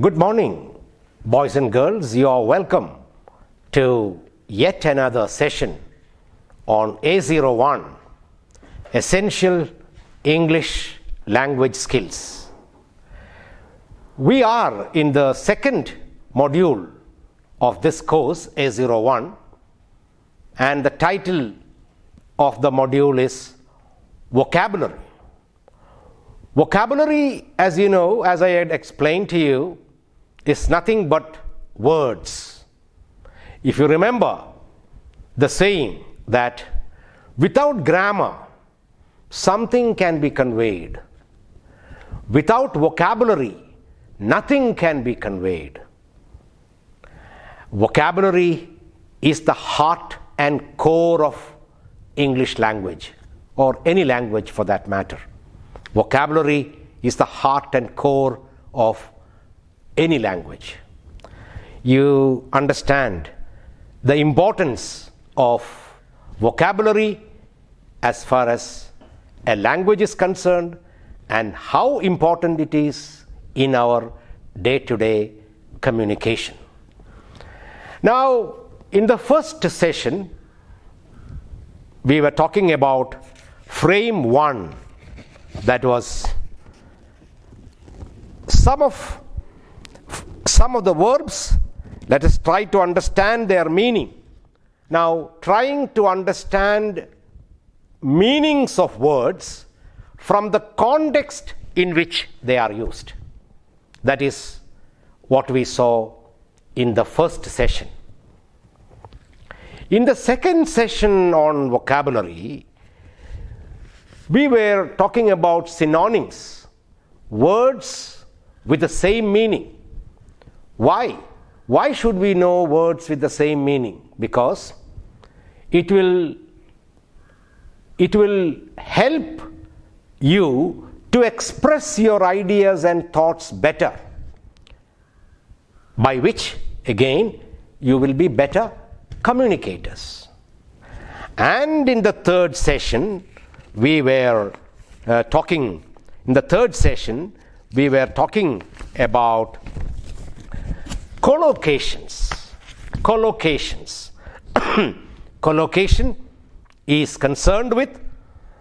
Good morning, boys and girls. You are welcome to yet another session on A01, Essential English Language Skills. We are in the second module of this course, A01, and the title of the module is Vocabulary. Vocabulary, as you know, as I had explained to you, is nothing but words. If you remember the saying that without grammar, something can be conveyed. Without vocabulary, nothing can be conveyed. Vocabulary is the heart and core of English language, or any language for that matter. Vocabulary is the heart and core of any language. You understand the importance of vocabulary as far as a language is concerned and how important it is in our day-to-day communication. Now, in the first session, we were talking about frame 1. That was some of the verbs. Let us try to understand their meaning. Now, trying to understand meanings of words from the context in which they are used. That is what we saw in the first session. In the second session on vocabulary, we were talking about synonyms, words with the same meaning. Why? Why should we know words with the same meaning? Because it will help you to express your ideas and thoughts better, by which, again, you will be better communicators. And in the third session, we were talking about collocations. Collocation is concerned with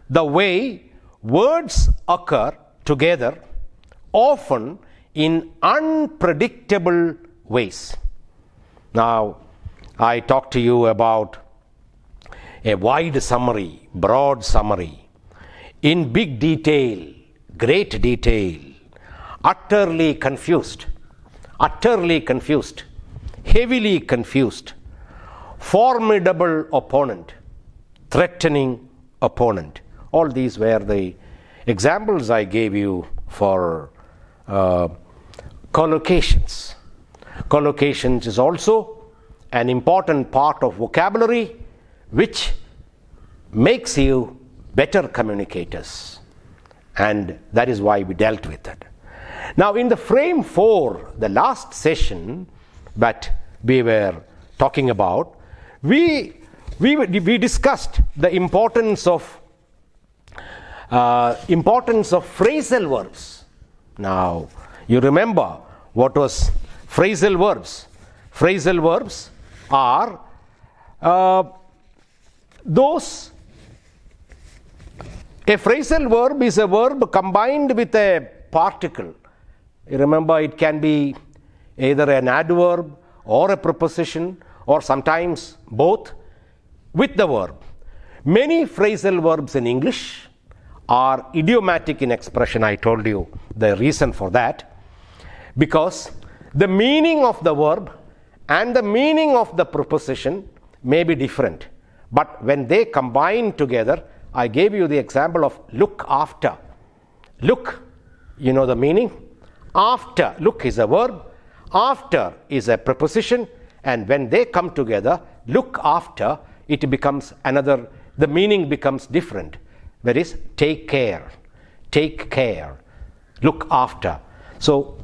the way words occur together, often in unpredictable ways. Now, I talked to you about a wide summary, broad summary, in big detail, great detail, utterly confused, heavily confused, formidable opponent, threatening opponent. All these were the examples I gave you for collocations. Collocations is also an important part of vocabulary which makes you better communicators, and that is why we dealt with it. Now, in the frame 4, the last session that we were talking about, we discussed the importance of phrasal verbs. Now, you remember what was phrasal verbs? Phrasal verbs are a phrasal verb is a verb combined with a particle. You remember, it can be either an adverb or a preposition, or sometimes both, with the verb. Many phrasal verbs in English are idiomatic in expression. I told you the reason for that, because the meaning of the verb and the meaning of the preposition may be different, but when they combine together, I gave you the example of look after. Look, you know the meaning? After, look is a verb, after is a preposition, and when they come together, look after, it becomes another, the meaning becomes different. That is, take care, look after. So,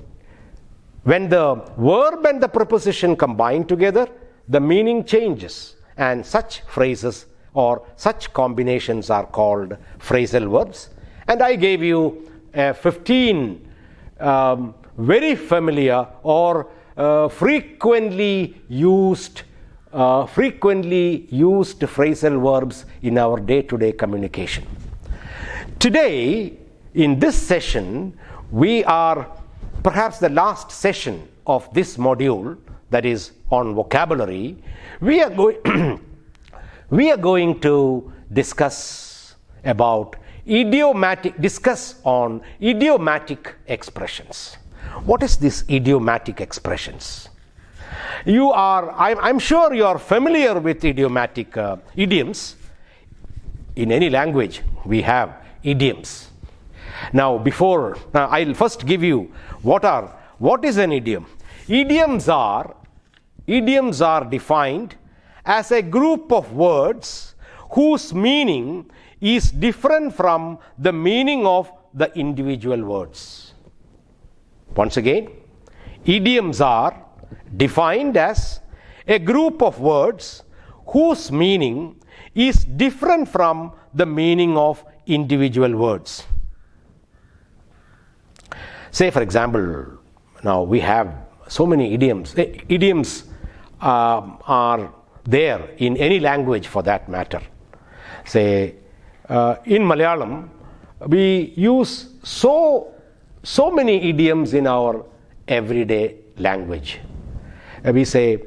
when the verb and the preposition combine together, the meaning changes, and such phrases or such combinations are called phrasal verbs. And I gave you 15 very familiar or frequently used phrasal verbs in our day-to-day communication. Today, in this session, we are perhaps the last session of this module, that is on vocabulary. We are going to discuss on idiomatic expressions. What is this idiomatic expressions? I'm sure you are familiar with idiomatic idioms. In any language, we have idioms. Now, I'll first give you what is an idiom. Idioms are defined as a group of words whose meaning is different from the meaning of the individual words. Once again, idioms are defined as a group of words whose meaning is different from the meaning of individual words. Say, for example, now we have so many idioms. Idioms are there in any language for that matter. Say, in Malayalam, we use so many idioms in our everyday language. We say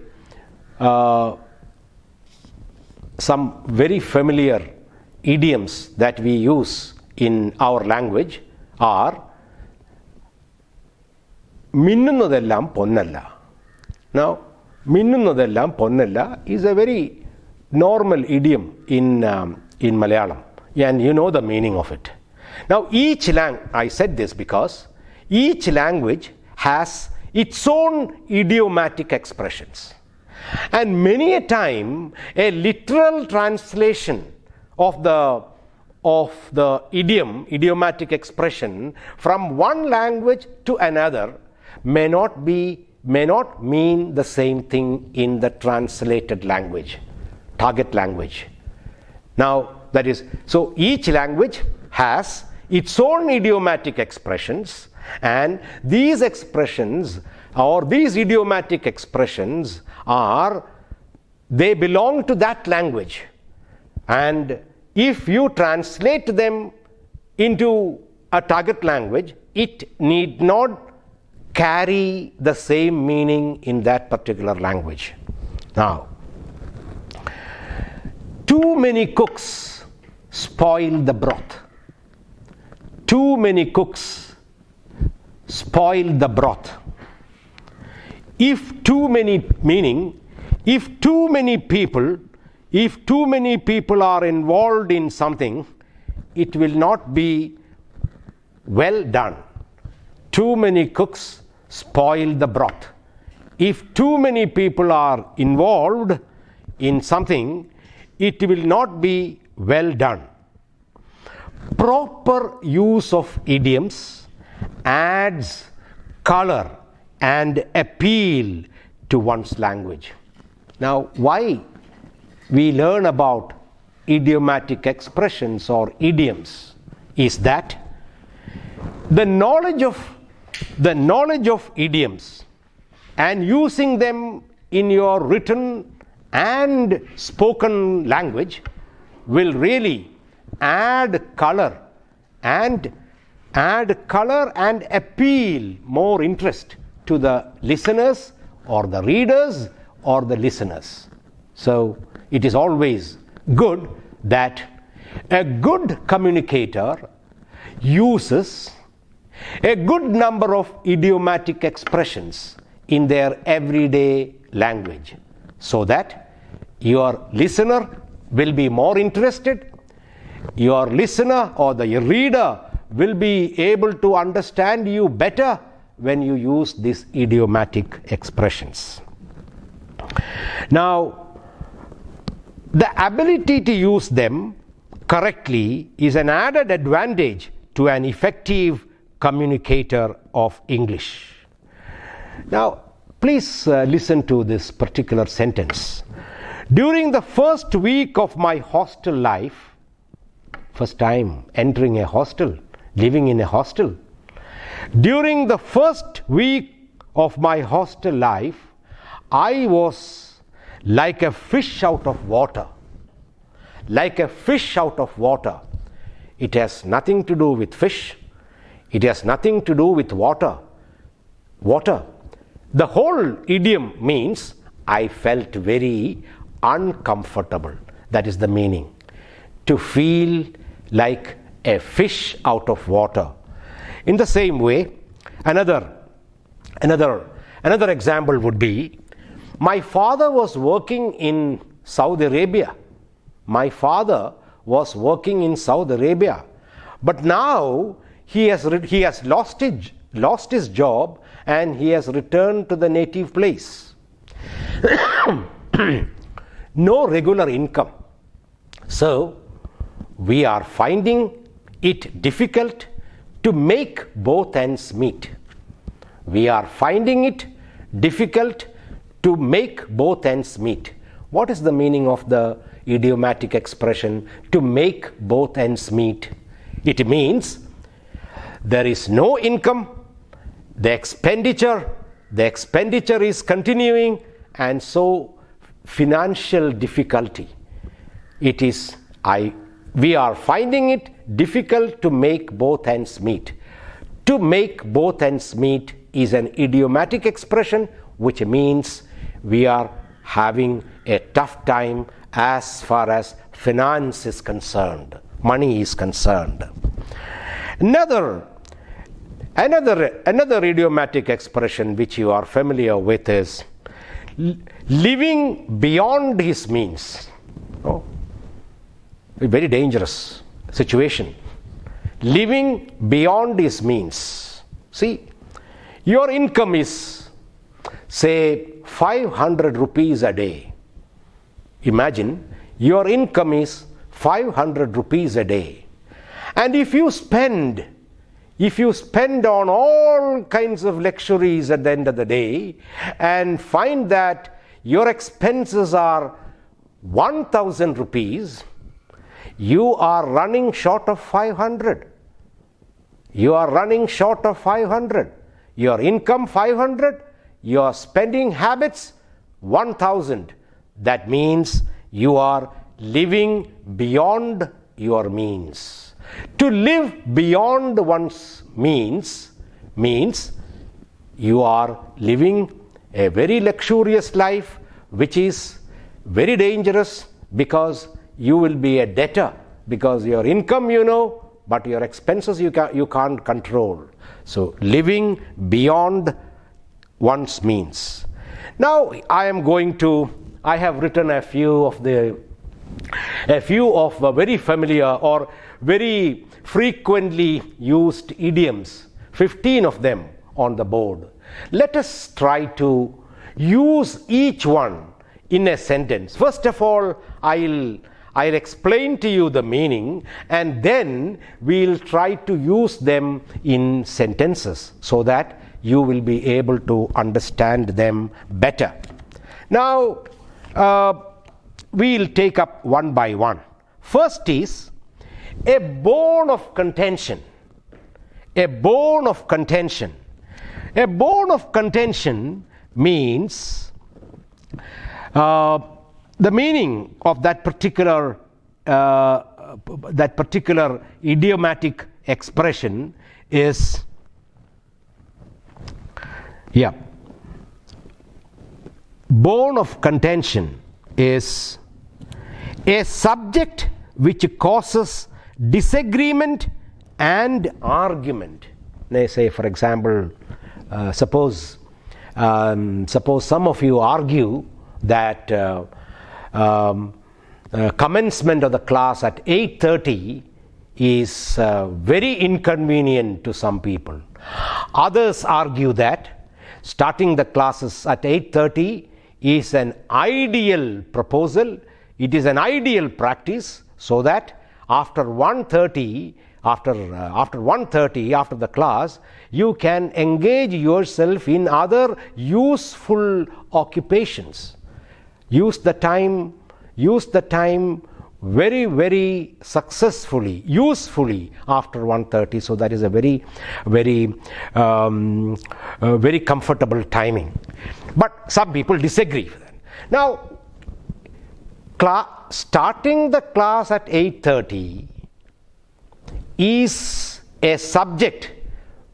some very familiar idioms that we use in our language are മിന്നുന്നതെല്ലാം പൊന്നല്ല. Now, മിന്നുന്നതെല്ലാം പൊന്നല്ല is a very normal idiom in Malayalam, and you know the meaning of it. Now, I said this because each language has its own idiomatic expressions, and many a time a literal translation of the idiomatic expression from one language to another may not mean the same thing in the translated language, target language. Now, that is, so each language has its own idiomatic expressions, and these expressions or these idiomatic expressions they belong to that language, and if you translate them into a target language, it need not carry the same meaning in that particular language. Now, too many cooks spoil the broth. Too many cooks spoil the broth. If too many people are involved in something, it will not be well done. Too many cooks spoil the broth. If too many people are involved in something, it will not be well done. Proper use of idioms adds color and appeal to one's language. Now, why we learn about idiomatic expressions or idioms is that the knowledge of idioms and using them in your written and spoken language will really add color and appeal more interest to the listeners or the readers or the listeners. So it is always good that a good communicator uses a good number of idiomatic expressions in their everyday language, so that your listener will be more interested, your listener or the reader will be able to understand you better when you use these idiomatic expressions. Now, the ability to use them correctly is an added advantage to an effective communicator of English. Now, please listen to this particular sentence. During the first week of my hostel life, first time entering a hostel, living in a hostel, During the first week of my hostel life, I was like a fish out of water. Like a fish out of water. It has nothing to do with fish. It has nothing to do with water. The whole idiom means I felt very uncomfortable. That is the meaning. To feel like a fish out of water. In the same way, another example would be, my father was working in Saudi Arabia. My father was working in Saudi Arabia, but now he has lost his job and he has returned to the native place. No regular income. So we are finding it difficult to make both ends meet. We are finding it difficult to make both ends meet. What is the meaning of the idiomatic expression to make both ends meet? It means there is no income, the expenditure is continuing, and so financial difficulty. We are finding it difficult to make both ends meet. To make both ends meet is an idiomatic expression, which means we are having a tough time as far as finance is concerned, money is concerned. Another idiomatic expression which you are familiar with is living beyond his means. A very dangerous situation. Living beyond his means. See, your income is, say, 500 rupees a day. Imagine your income is 500 rupees a day. And if you spend on all kinds of luxuries at the end of the day and find that your expenses are 1,000 rupees, you are running short of 500. You are running short of 500. Your income 500, your spending habits 1,000. That means you are living beyond your means. To live beyond one's means you are living a very luxurious life, which is very dangerous, because you will be a debtor, because your income but your expenses you can't control. So living beyond one's means. Now I have written a few of the very familiar or very frequently used idioms, 15 of them on the board. Let us try to use each one in a sentence. First of all, I'll explain to you the meaning, and then we'll try to use them in sentences so that you will be able to understand them better. Now, we'll take up one by one. First is a bone of contention. A bone of contention. A bone of contention means the meaning of that particular idiomatic expression is bone of contention is a subject which causes disagreement and argument. They say, for example, suppose some of you argue that commencement of the class at 8:30 is very inconvenient to some people. Others argue that starting the classes at 8:30 is an ideal proposal. It is an ideal practice, so that after 1:30, after the class, you can engage yourself in other useful occupations. Use the time very, very successfully, usefully after 1:30. So that is a very, very, very comfortable timing. But some people disagree with that. Now, starting the class at 8:30 is a subject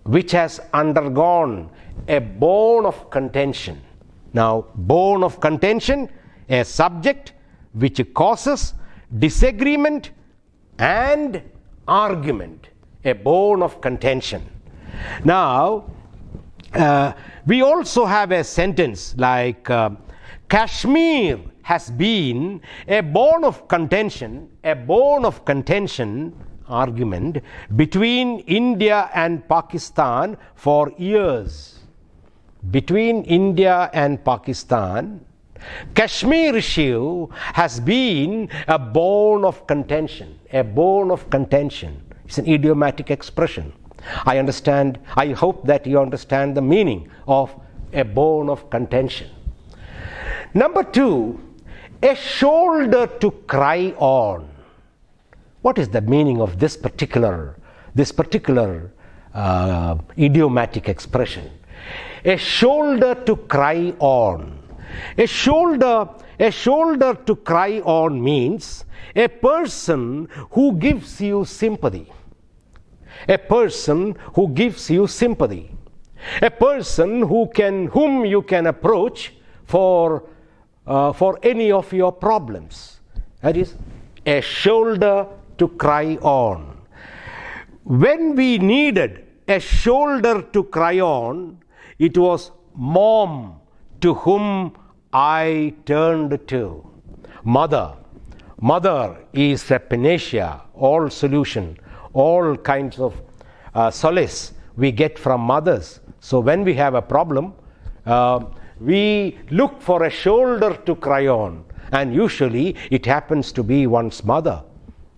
which has undergone a bone of contention. Now, bone of contention, a subject which causes disagreement and argument, a bone of contention. Now, we also have a sentence like Kashmir has been a bone of contention, argument between India and Pakistan for years. Between India and Pakistan, Kashmir issue has been a bone of contention, It's an idiomatic expression. I hope that you understand the meaning of a bone of contention. Number 2, a shoulder to cry on. What is the meaning of this particular idiomatic expression? A shoulder to cry on. A shoulder to cry on means a person who gives you sympathy. A person who gives you sympathy. A person whom you can approach for any of your problems. That is a shoulder to cry on. When we needed a shoulder to cry on, it was mom to whom I turned to. Mother is a panacea, all solution, all kinds of solace we get from mothers. So when we have a problem, we look for a shoulder to cry on, and usually it happens to be one's mother.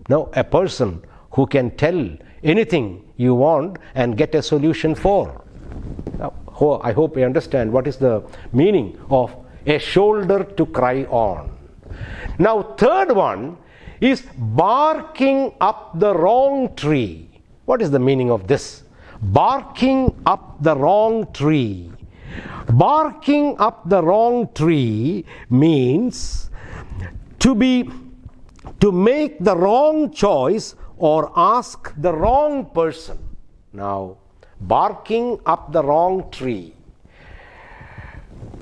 No, a person who can tell anything you want and get a solution for. Now, I hope you understand what is the meaning of a shoulder to cry on. Now, third one is barking up the wrong tree. What is the meaning of this? Barking up the wrong tree. Barking up the wrong tree means to make the wrong choice or ask the wrong person. Now, barking up the wrong tree.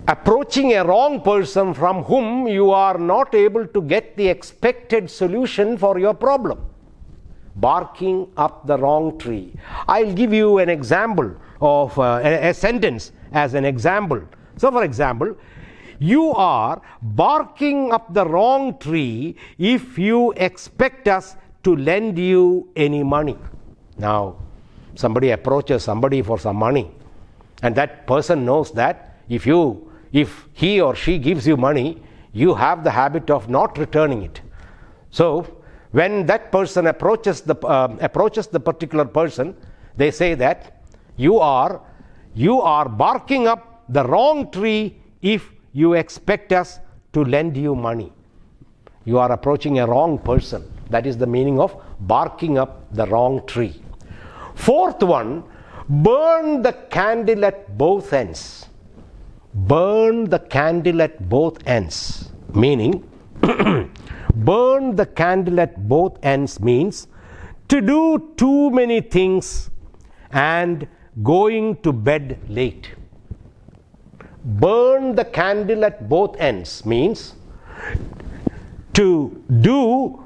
Approaching a wrong person from whom you are not able to get the expected solution for your problem. Barking up the wrong tree. I'll give you an example of a sentence as an example. So, for example, you are barking up the wrong tree if you expect us to lend you any money. Now, somebody approaches somebody for some money, and that person knows that if he or she gives you money, you have the habit of not returning it. So, when that person approaches the particular person, they say that you are barking up the wrong tree if you expect us to lend you money. You are approaching a wrong person. That is the meaning of barking up the wrong tree. Fourth one, burn the candle at both ends. Burn the candle at both ends. Meaning, burn the candle at both ends means to do too many things and going to bed late. Burn the candle at both ends means to do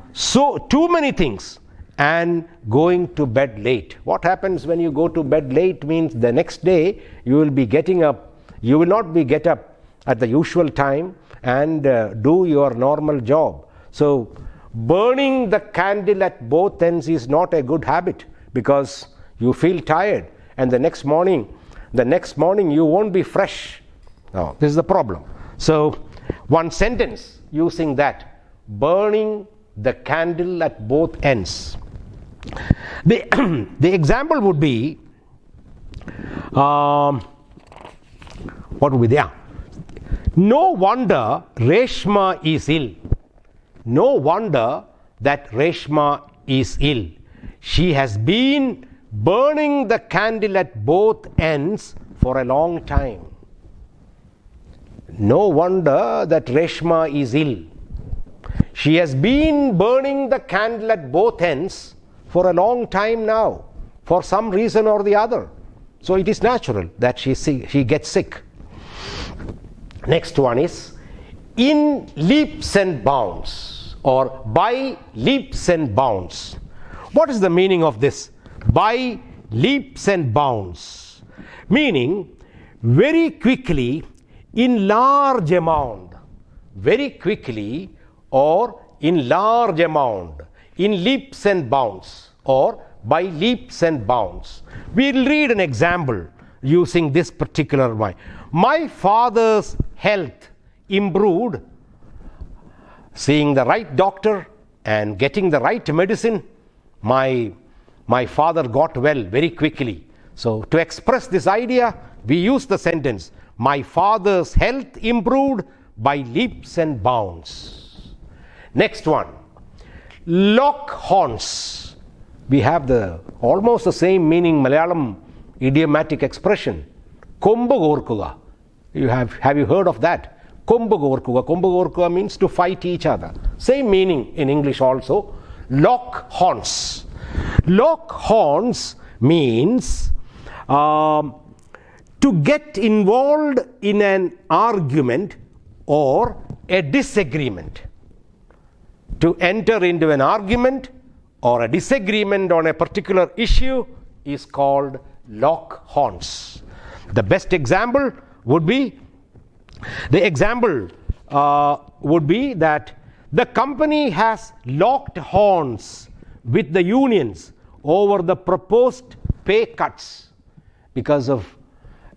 too many things and going to bed late. What happens when you go to bed late means the next day you will be getting up. You will not be get up at the usual time and do your normal job. So burning the candle at both ends is not a good habit, because you feel tired, and the next morning you won't be fresh. Now, this is the problem. So one sentence using that, burning the candle at both ends. The example would be, what would be there? No wonder Reshma is ill. No wonder that Reshma is ill. She has been burning the candle at both ends for a long time. No wonder that Reshma is ill. She has been burning the candle at both ends for a long time now, for some reason or the other. So it is natural that she gets sick. Next one is in leaps and bounds, or by leaps and bounds. What is the meaning of this? By leaps and bounds, meaning very quickly, in large amount, very quickly or in large amount, in leaps and bounds or by leaps and bounds. We'll read an example using this particular one. My father's health improved, seeing the right doctor and getting the right medicine. My father got well very quickly. So to express this idea, we use the sentence, my father's health improved by leaps and bounds. Next one, lock horns. We have almost the same meaning Malayalam idiomatic expression. Kombu gorkuga. Have you heard of that? Kombu gorkuga. Kombu gorkuga means to fight each other. Same meaning in English also. Lock horns. Lock horns means to get involved in an argument or a disagreement. To enter into an argument or a disagreement on a particular issue is called lock horns. The best example would be that the company has locked horns with the unions over the proposed pay cuts because of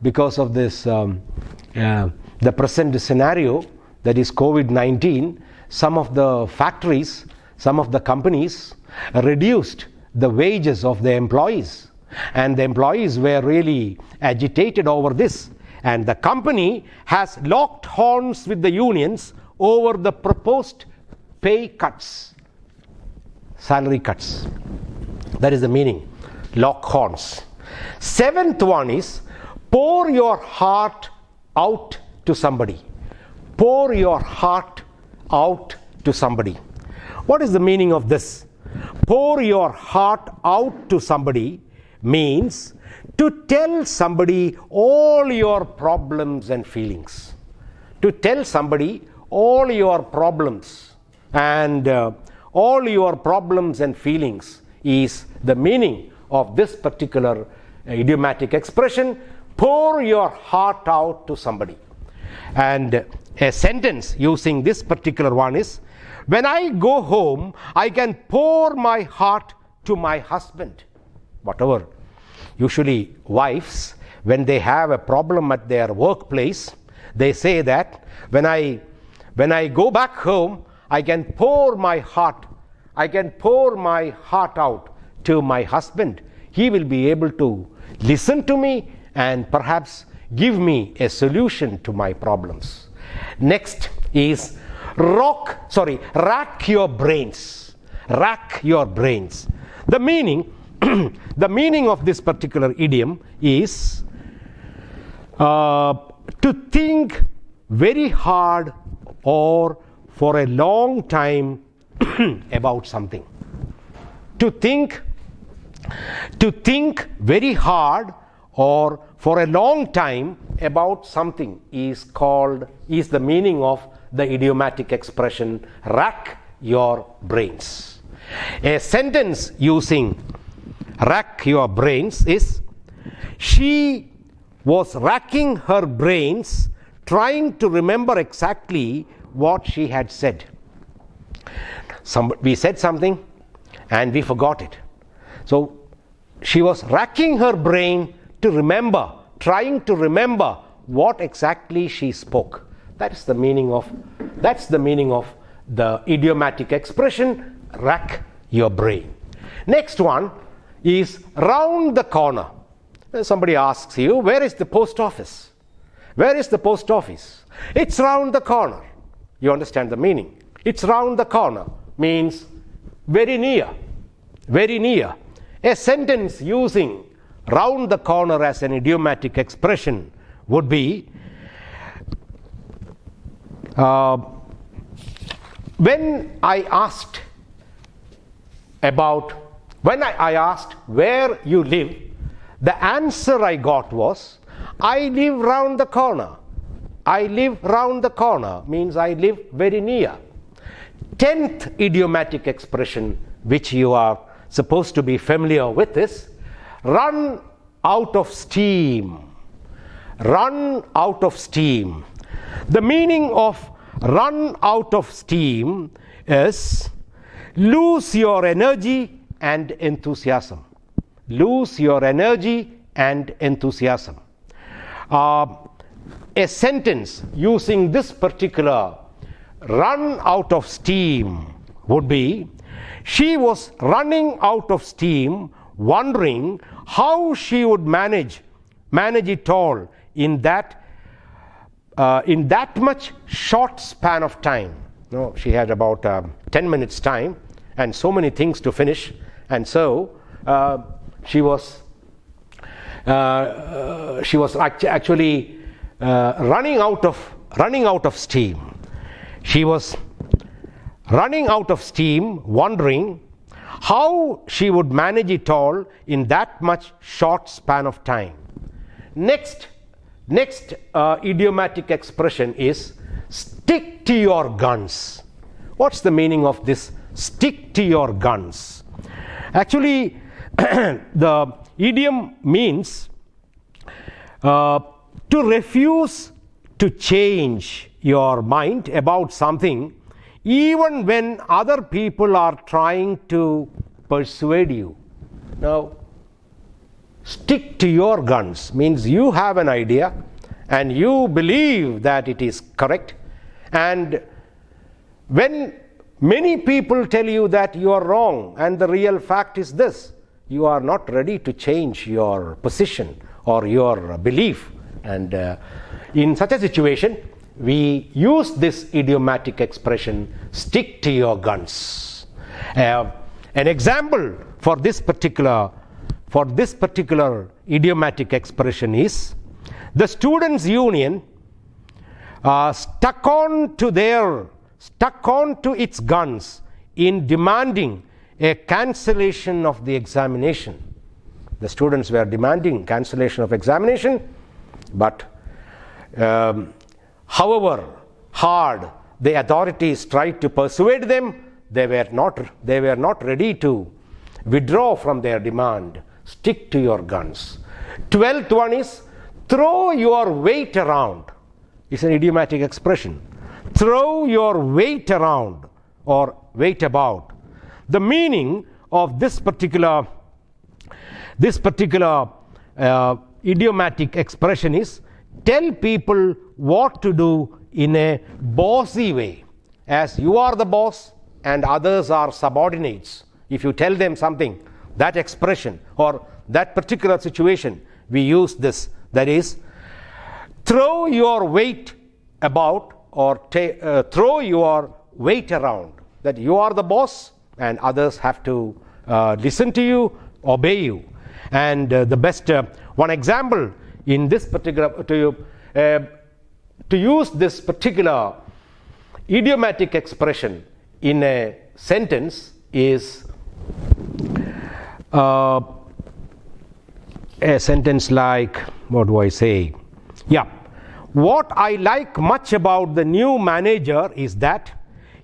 this the present scenario, that is COVID-19. Some of the factories, some of the companies reduced the wages of the employees, and the employees were really agitated over this, and the company has locked horns with the unions over the proposed pay cuts, salary cuts. That is the meaning, lock horns. Seventh one is pour your heart out to somebody. Pour your heart out to somebody. What is the meaning of this? Pour your heart out to somebody means to tell somebody all your problems and feelings. To tell somebody all your problems and feelings is the meaning of this particular idiomatic expression, pour your heart out to somebody. And a sentence using this particular one is, when I go home, I can pour my heart to my husband. Whatever. Usually wives, when they have a problem at their workplace, they say that when I go back home, I can pour my heart out to my husband. He will be able to listen to me and perhaps give me a solution to my problems. Next is rack your brains. Rack your brains. The meaning of this particular idiom is to think very hard or for a long time about something. To think very hard or for a long time about something is the meaning of the idiomatic expression rack your brains. A sentence using rack your brains is, she was racking her brains trying to remember exactly what she had said. We said something and we forgot it. So she was racking her brain to remember, trying to remember what exactly she spoke. That's the meaning of the idiomatic expression rack your brain. Next one is round the corner. Somebody asks you, where is the post office? Where is the post office? It's round the corner. You understand the meaning. It's round the corner means very near. Very near. A sentence using round the corner as an idiomatic expression would be when I asked where you live, the answer I got was, I live round the corner. I live round the corner means I live very near. 10th idiomatic expression which you are supposed to be familiar with is run out of steam. Run out of steam. The meaning of run out of steam is lose your energy and enthusiasm. Lose your energy and enthusiasm. A sentence using this particular run out of steam would be, she was running out of steam, wondering how she would manage it all in that much short span of time. No, she had about 10 minutes time and so many things to finish, and so she was actually running out of steam. She was running out of steam, wondering how she would manage it all in that much short span of time. Next idiomatic expression is stick to your guns. What's the meaning of this stick to your guns? Actually, the idiom means to refuse to change your mind about something even when other people are trying to persuade you. Now, stick to your guns means you have an idea and you believe that it is correct, and when many people tell you that you are wrong and the real fact is this, you are not ready to change your position or your belief, and in such a situation we use this idiomatic expression, stick to your guns. An example for this particular idiomatic expression is, the students' union stuck on to its guns in demanding a cancellation of the examination. The students were demanding cancellation of examination, but however hard the authorities tried to persuade them, they were not ready to withdraw from their demand. Stick to your guns. 12th one is throw your weight around. It's an idiomatic expression. Throw your weight around or weight about. The meaning of this particular idiomatic expression is tell people what to do in a bossy way, as you are the boss and others are subordinates. If you tell them something, that expression or that particular situation, we use this, that is, throw your weight about or throw your weight around, that you are the boss and others have to listen to you, obey you. And the best one example in this particular to use this particular idiomatic expression in a sentence is a sentence like, what do I say? Yeah. What I like much about the new manager is that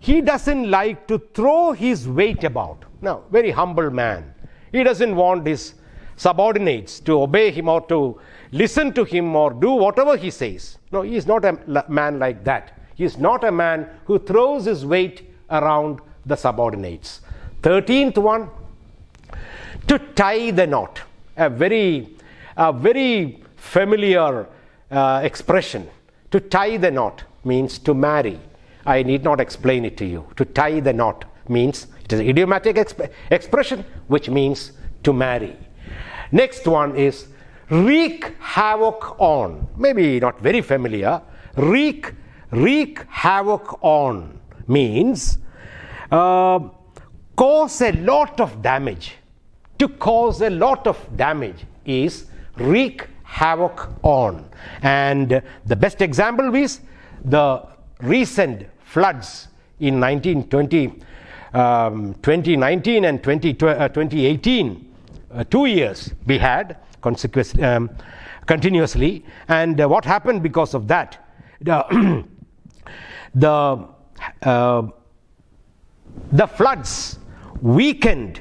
he doesn't like to throw his weight about. Now, very humble man. He doesn't want his subordinates to obey him or to listen to him or do whatever he says. No, he is not a man like that. He is not a man who throws his weight around the subordinates. 13th one, to tie the knot. A very familiar expression. To tie the knot means to marry. I need not explain it to you. To tie the knot means, it is an idiomatic expression which means to marry. Next one is wreak havoc on. Maybe not very familiar. Wreak havoc on means cause a lot of damage. To cause a lot of damage is wreak havoc on. And the best example is the recent floods in 2019 and 2018, 2 years we had continuously. And what happened because of that? The floods weakened,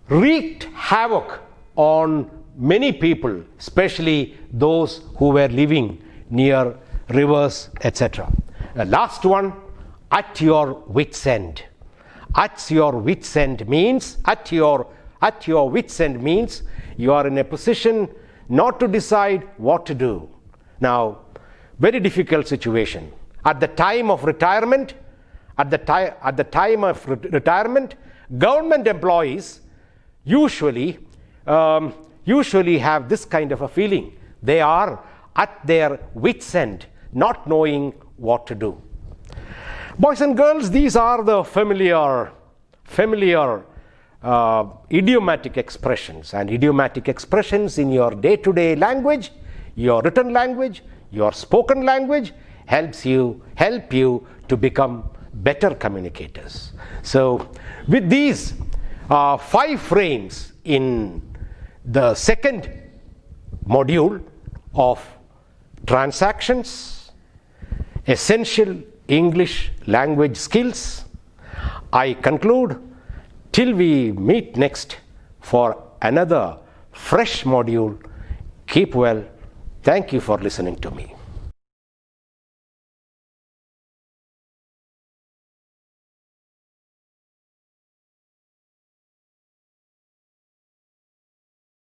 wreaked havoc on many people, especially those who were living near rivers, etc. Last one, at your wit's end. At your wit's end means you are in a position not to decide what to do. Now, very difficult situation. At the time of retirement, government employees usually have this kind of a feeling. They are at their wit's end, not knowing what to do. Boys and girls, these are the familiar idiomatic expressions. And idiomatic expressions in your day-to-day language, your written language, your spoken language help you to become better communicators. So with these 5 frames in the second module of transactions, essential English language skills, I conclude. Till we meet next for another fresh module, keep well. Thank you for listening to me.